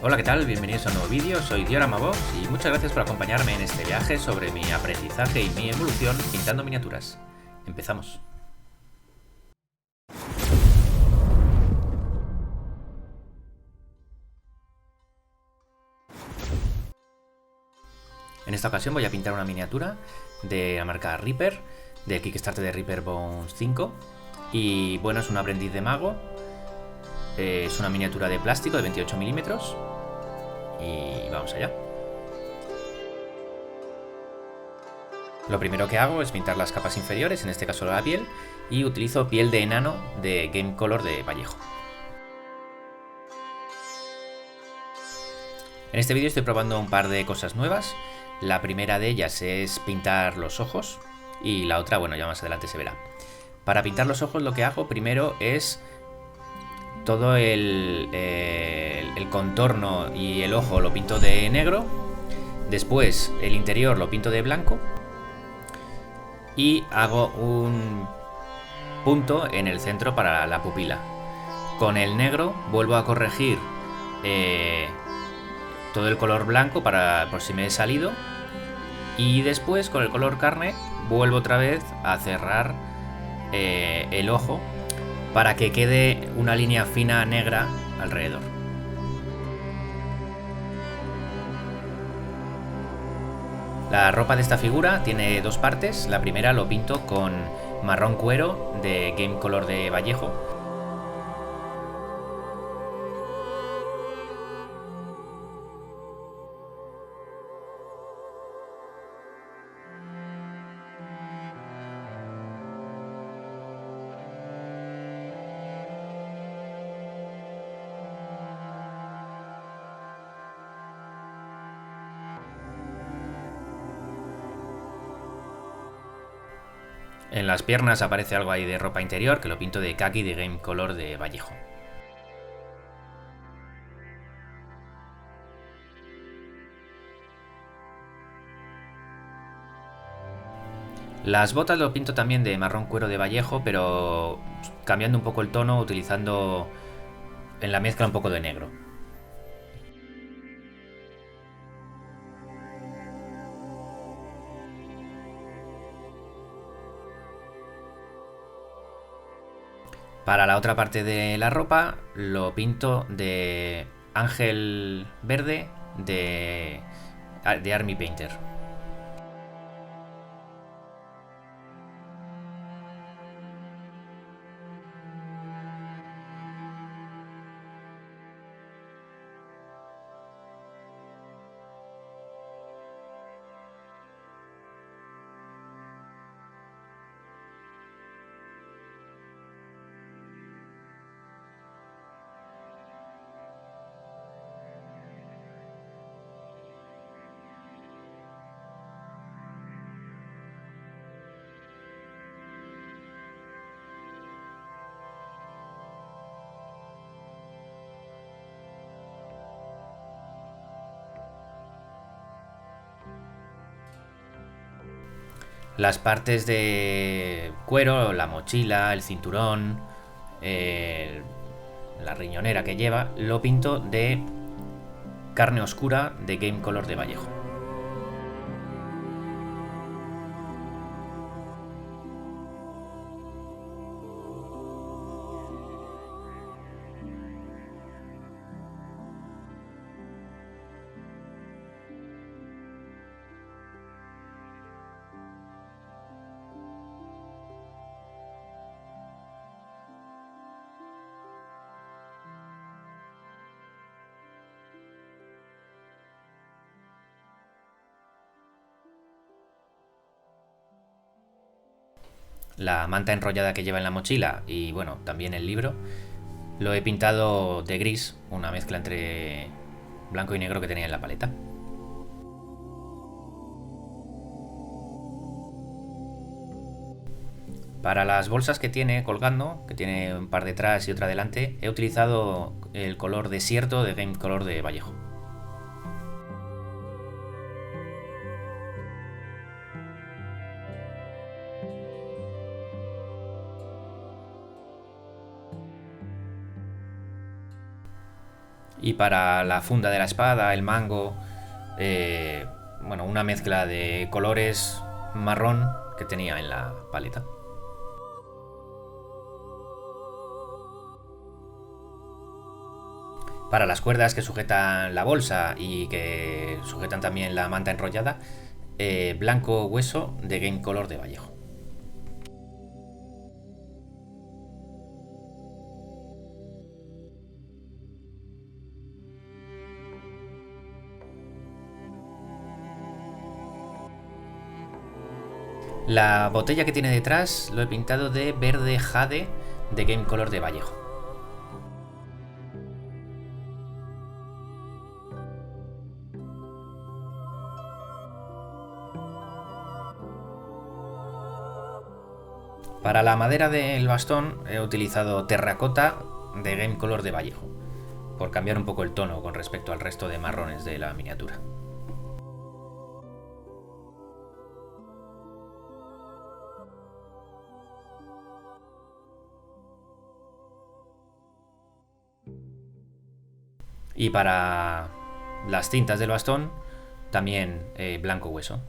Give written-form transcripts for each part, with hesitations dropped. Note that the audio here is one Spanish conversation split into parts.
Hola, ¿qué tal? Bienvenidos a un nuevo vídeo, soy Dioramavox y muchas gracias por acompañarme en este viaje sobre mi aprendizaje y mi evolución pintando miniaturas. Empezamos. En esta ocasión voy a pintar una miniatura de la marca Reaper, del Kickstarter de Reaper Bones 5. Y bueno, es un aprendiz de mago, es una miniatura de plástico de 28 milímetros y vamos allá. Lo primero que hago es pintar las capas inferiores, en este caso la piel, y utilizo piel de enano de Game Color de Vallejo. En este vídeo estoy probando un par de cosas nuevas. La primera de ellas es pintar los ojos y la otra, bueno, ya más adelante se verá. Para pintar los ojos lo que hago primero es todo el contorno y el ojo lo pinto de negro. Después el interior lo pinto de blanco y hago un punto en el centro para la pupila. Con el negro vuelvo a corregir todo el color blanco por si me he salido, y después con el color carne vuelvo otra vez a cerrar el ojo para que quede una línea fina negra alrededor. La ropa de esta figura tiene dos partes. La primera lo pinto con marrón cuero de Game Color de Vallejo. En las piernas aparece algo ahí de ropa interior que lo pinto de Kaki de Game Color de Vallejo. Las botas lo pinto también de marrón cuero de Vallejo, pero cambiando un poco el tono, utilizando en la mezcla un poco de negro. Para la otra parte de la ropa lo pinto de ángel verde de Army Painter. Las partes de cuero, la mochila, el cinturón, la riñonera que lleva, lo pinto de carne oscura de Game Color de Vallejo. La manta enrollada que lleva en la mochila y bueno, también el libro, lo he pintado de gris, una mezcla entre blanco y negro que tenía en la paleta. Para las bolsas que tiene colgando, que tiene un par detrás y otra delante, he utilizado el color desierto de Game Color de Vallejo. Y para la funda de la espada, el mango, bueno, una mezcla de colores marrón que tenía en la paleta. Para las cuerdas que sujetan la bolsa y que sujetan también la manta enrollada, blanco hueso de Game Color de Vallejo. La botella que tiene detrás lo he pintado de verde jade de Game Color de Vallejo. Para la madera del bastón he utilizado terracota de Game Color de Vallejo, por cambiar un poco el tono con respecto al resto de marrones de la miniatura. Y para las cintas del bastón, también blanco hueso.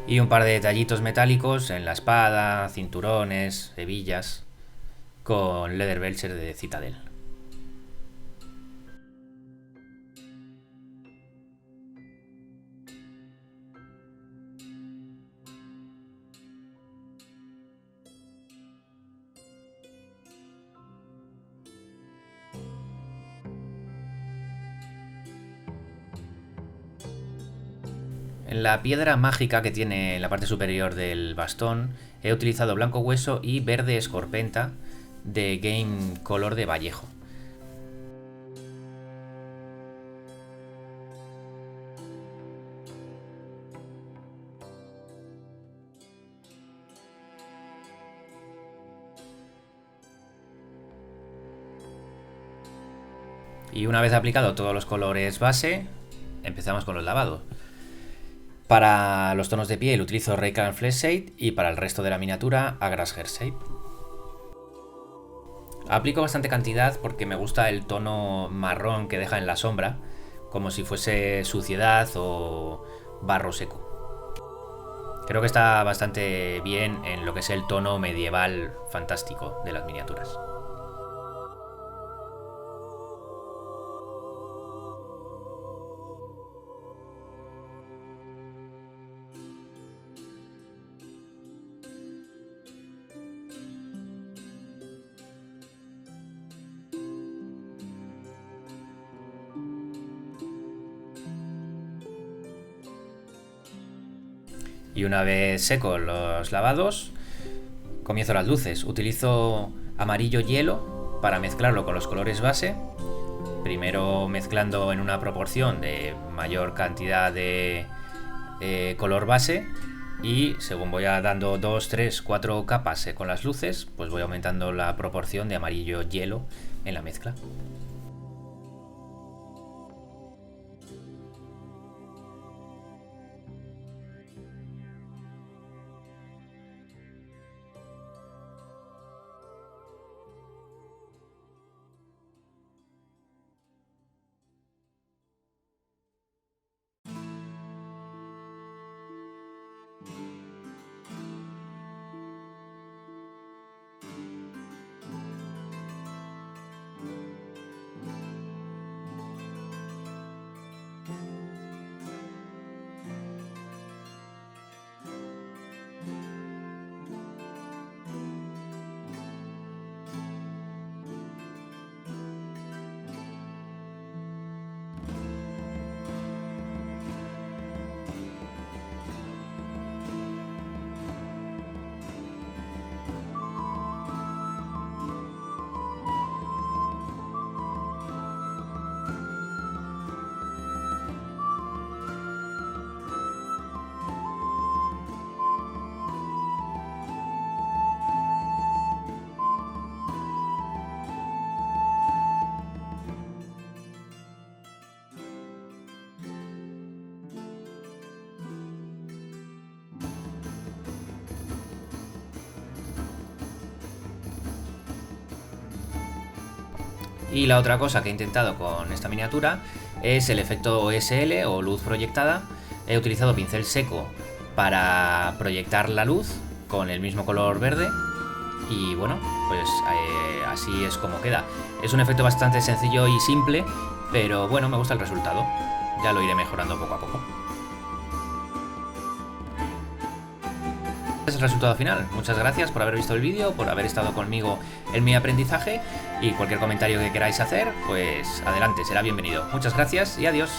Y un par de detallitos metálicos en la espada, cinturones, hebillas, con leather belcher de Citadel. En la piedra mágica que tiene en la parte superior del bastón he utilizado blanco hueso y verde escorpenta de Game Color de Vallejo. Y una vez aplicado todos los colores base, empezamos con los lavados. Para los tonos de piel utilizo Raycan Flesh Shade y para el resto de la miniatura Agrax Hair Shape. Aplico bastante cantidad porque me gusta el tono marrón que deja en la sombra, como si fuese suciedad o barro seco. Creo que está bastante bien en lo que es el tono medieval fantástico de las miniaturas. Y una vez secos los lavados, comienzo las luces. Utilizo amarillo hielo para mezclarlo con los colores base. Primero mezclando en una proporción de mayor cantidad de color base. Y según voy dando 2, 3, 4 capas con las luces, pues voy aumentando la proporción de amarillo hielo en la mezcla. Y la otra cosa que he intentado con esta miniatura es el efecto OSL o luz proyectada. He utilizado pincel seco para proyectar la luz con el mismo color verde. Y bueno, pues así es como queda. Es un efecto bastante sencillo y simple, pero bueno, me gusta el resultado. Ya lo iré mejorando poco a poco. Este es el resultado final. Muchas gracias por haber visto el vídeo, por haber estado conmigo en mi aprendizaje, y cualquier comentario que queráis hacer, pues adelante, será bienvenido. Muchas gracias y adiós.